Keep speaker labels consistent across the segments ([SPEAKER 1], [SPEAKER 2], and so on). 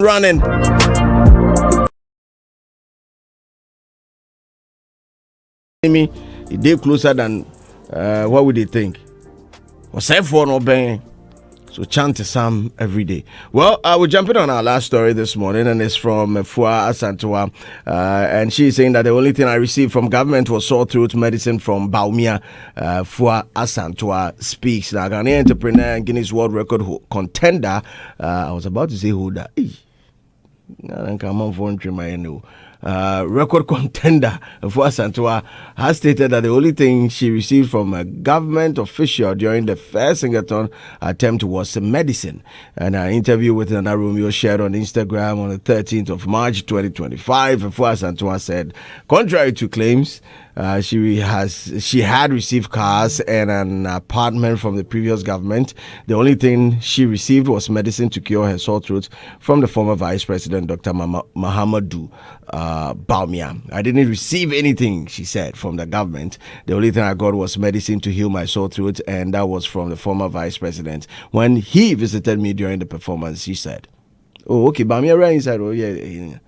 [SPEAKER 1] Running. Me, a day closer than what would they think? Was I for no bang? So chant Sam every day. Well, I will jump in on our last story this morning, and it's from Afua Asantewaa, and she's saying that the only thing I received from government was sore throat medicine from Baumia. Afua Asantewaa speaks. Now, Ghanaian entrepreneur and Guinness World Record contender. I was about to say who that. Record contender Afua Asantewaa has stated that the only thing she received from a government official during the first Singleton attempt was medicine. And an interview with Nana Romeo shared on Instagram on the 13th of March 2025, Afua Asantewaa said, contrary to claims, she had received cars and an apartment from the previous government. The only thing she received was medicine to cure her sore throat from the former Vice President Dr. Mahamudu Baumia. I didn't receive anything, she said, from the government. The only thing I got was medicine to heal my sore throat, and that was from the former Vice President when he visited me during the performance. She said, "Oh, okay, Baumia right inside. Oh, yeah."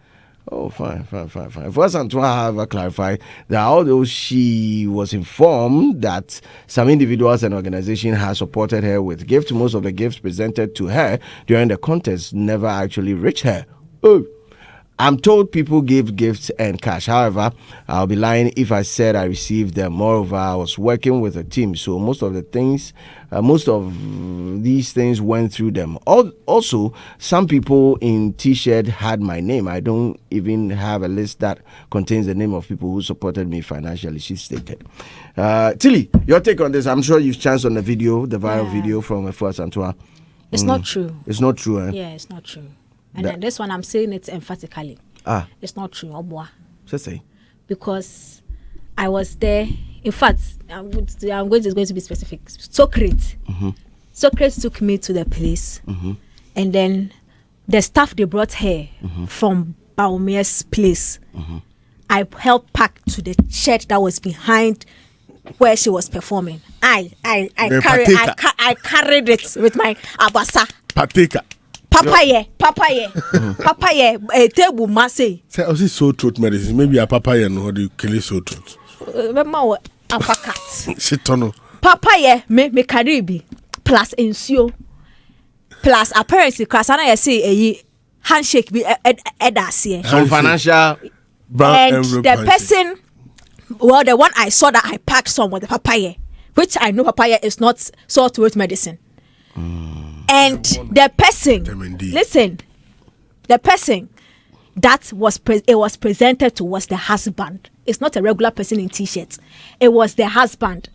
[SPEAKER 1] Oh, fine. Afua Asantewaa, however, clarified that although she was informed that some individuals and organizations have supported her with gifts, most of the gifts presented to her during the contest never actually reached her. Oh, I'm told people give gifts and cash. However, I'll be lying if I said I received them. Moreover, I was working with a team, so most of these things went through them. Also, some people in T-shirt had my name. I don't even have a list that contains the name of people who supported me financially, she stated. Tilly, your take on this? I'm sure you've chanced on the video, the viral video from Afua Asantewaa.
[SPEAKER 2] It's not true.
[SPEAKER 1] It's not true, eh?
[SPEAKER 2] Yeah, it's not true. And then this one, I'm saying it emphatically. It's not true, Obwa.
[SPEAKER 1] Say.
[SPEAKER 2] Because I was there. In fact, I'm going to be specific. Socrates. Mm-hmm. Socrates took me to the place. Mm-hmm. And then the staff they brought her from Baumia's place. Mm-hmm. I helped pack to the shed that was behind where she was performing. I carried it with my abasa.
[SPEAKER 3] Pateka.
[SPEAKER 2] Papaye, table masse.
[SPEAKER 3] Say, I was so throat medicine. Maybe a papaye no, how do you kill it so throat?
[SPEAKER 2] Remember, apacat.
[SPEAKER 3] Shitono.
[SPEAKER 2] Papaye, me Caribe, plus ensure, plus apparently, because I say a handshake be edasi.
[SPEAKER 1] Some financial
[SPEAKER 2] and the person, well, the one I saw that I packed some with the papaye, which I know papaye is not sore throat medicine. And the person, listen, the person that was presented to was the husband. It's not a regular person in T-shirts. It was the husband.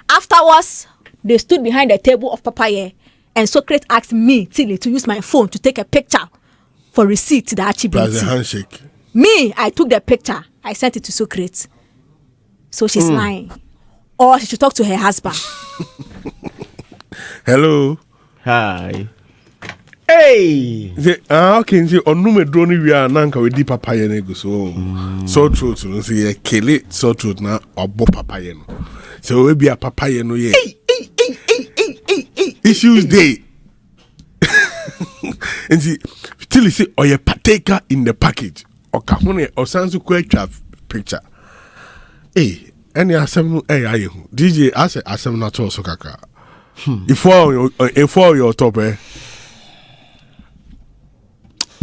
[SPEAKER 2] Afterwards, they stood behind the table of Papaye, and Socrates asked me, Tilly, to use my phone to take a picture for receipt to the attribute.
[SPEAKER 3] Plus a handshake.
[SPEAKER 2] Me, I took the picture. I sent it to Socrates. So she's lying. Or she should talk to her husband.
[SPEAKER 3] Hello.
[SPEAKER 1] Hi. Hey.
[SPEAKER 3] Okay. Say onume drone we are nanka we di papaye ne go so. So true to say kele so true na obo papaye no. So we be a papaye no ye. Issues day. And see till you say oye pateka in the package. Oka hone osanso kwa picture. Hey, any asem no ayehu. DJ asem na to so kaka. If all your top,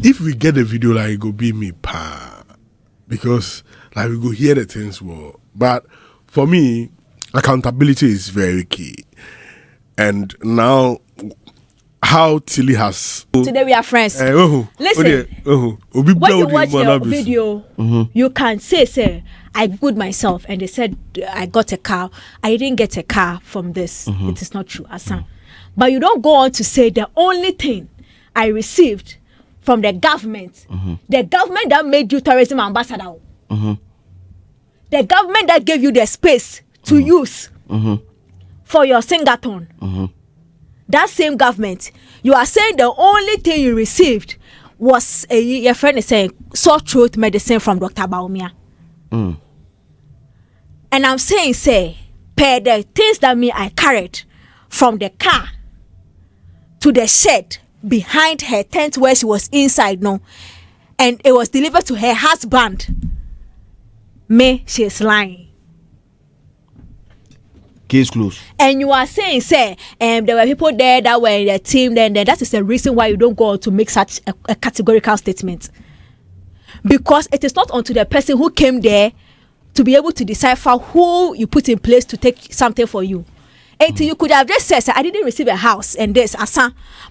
[SPEAKER 3] if we get a video like it go be me because like we go hear the things well. But for me, accountability is very key. And now how Tilly has
[SPEAKER 2] today we are friends. Listen, when you watch the video, you can say I good myself, and they said I got a car. I didn't get a car from this. It is not true, Asan. But you don't go on to say the only thing I received from the government that made you tourism ambassador, the government that gave you the space to use for your Singleton. That same government, you are saying the only thing you received was your friend is saying sore throat medicine from Dr. Baumia. And I'm saying, per the things that I carried from the car to the shed behind her tent where she was inside, no, and it was delivered to her husband. She is lying.
[SPEAKER 1] Case closed.
[SPEAKER 2] And you are saying, say, there were people there that were in the team, then that is the reason why you don't go on to make such a categorical statement. Because it is not unto the person who came there to be able to decipher who you put in place to take something for you. And you could have just said, I didn't receive a house and this,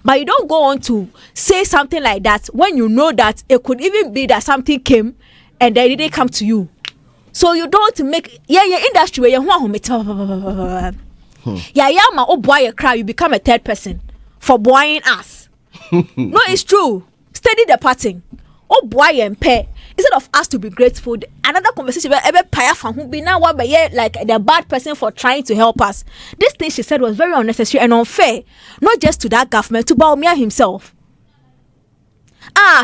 [SPEAKER 2] but you don't go on to say something like that when you know that it could even be that something came and they didn't come to you. So you don't make industry where you cry, you become a third person for boying us. No, it's true. Study the pattern. Oh boy and pay. Instead of us to be grateful, another conversation where every paya fan who be now like the bad person for trying to help us. This thing she said was very unnecessary and unfair, not just to that government, to Baumia himself.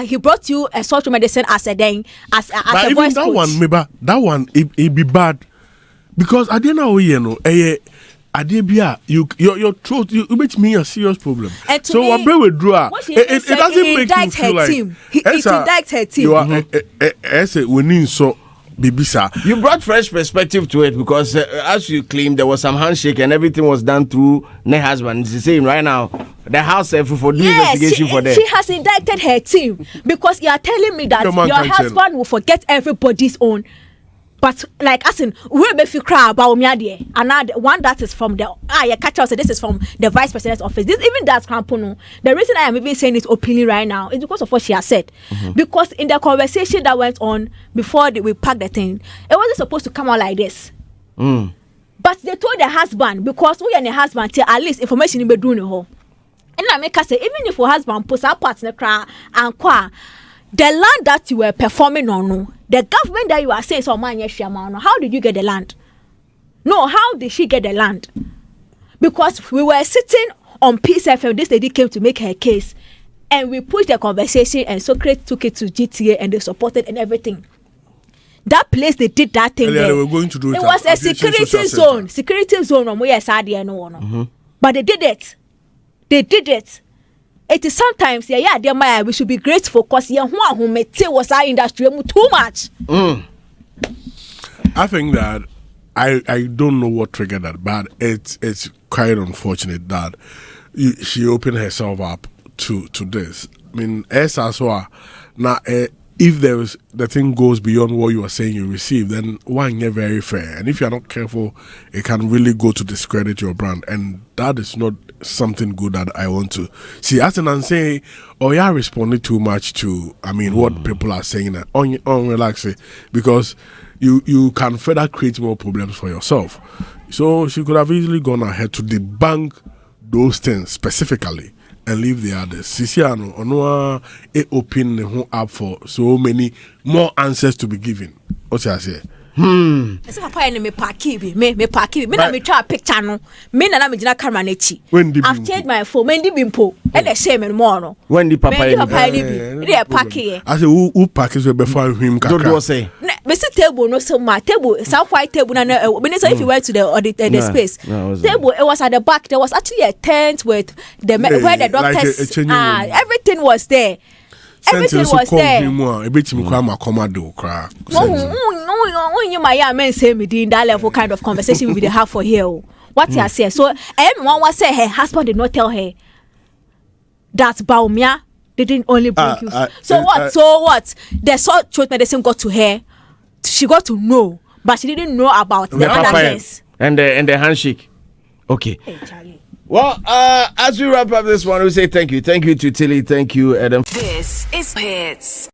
[SPEAKER 2] He brought you a sort of medicine as a thing, as a voice
[SPEAKER 3] that
[SPEAKER 2] coach.
[SPEAKER 3] one, maybe that one it be bad because I didn't know your throat you make me a serious problem.
[SPEAKER 2] And
[SPEAKER 3] so what bring with draw it doesn't make you feel like
[SPEAKER 2] it indicts her team.
[SPEAKER 3] You are winning so bibisa.
[SPEAKER 1] You brought fresh perspective to it because as you claim there was some handshake and everything was done through her husband. She's saying right now the house for doing investigation for them.
[SPEAKER 2] She has indicted her team because you are telling me that your husband will forget everybody's own. But like as in we be cry about me there. Another one that is from the you catch us. This is from the vice president's office. This even that's Crampono. The reason I am even saying it openly right now is because of what she has said. Because in the conversation that went on before we packed the thing, it wasn't supposed to come out like this. But they told the husband because we and the husband tell at least information in bedroom ho. And I make her say even if your husband puts our partner cry and qua. The land that you were performing on, the government that you are saying, so man, yes, how did you get the land? No, how did she get the land? Because we were sitting on Peace FM, this lady came to make her case, and we pushed the conversation, and Socrates took it to GTA, and they supported and everything. That place they did that thing there.
[SPEAKER 3] They were going to do it
[SPEAKER 2] was a security zone, but they did it. It is sometimes, we should be grateful because was our industry too much.
[SPEAKER 3] I think that I don't know what triggered that, but it's quite unfortunate that she opened herself up to this. I mean, now if the thing goes beyond what you are saying you receive, then one you're very fair. And if you're not careful, it can really go to discredit your brand. And that is not something good that I want to see. As I'm saying, you're responding too much to, what people are saying. Relax it, because you can further create more problems for yourself. So she could have easily gone ahead to debunk those things specifically and leave the others. Sisiano, it open up for so many more answers to be given. What's I say?
[SPEAKER 2] Me try a picture no. Me na me jina camera nechi. I've changed my phone. Mendi bimpo. And the shame and more no.
[SPEAKER 1] When the papa
[SPEAKER 2] ni bi. They pack here.
[SPEAKER 3] I say who pack is before him kakra.
[SPEAKER 1] Don't say.
[SPEAKER 2] Me see table no so my table some white table na if you went to the space. Table it was at the back. There was actually a tent with the where the doctors everything was there. Everything was there. My men say me in that level kind of conversation we will have for here. What you say? So one was say her husband did not tell her that Baumia didn't only bring you. So what? The salt truth medicine got to her. She got to know, but she didn't know about the other things.
[SPEAKER 1] And the handshake. Okay.
[SPEAKER 2] Hey, Charlie.
[SPEAKER 1] Well, as we wrap up this one, we say thank you. Thank you to Tilly. Thank you, Adam.
[SPEAKER 4] This is Hits.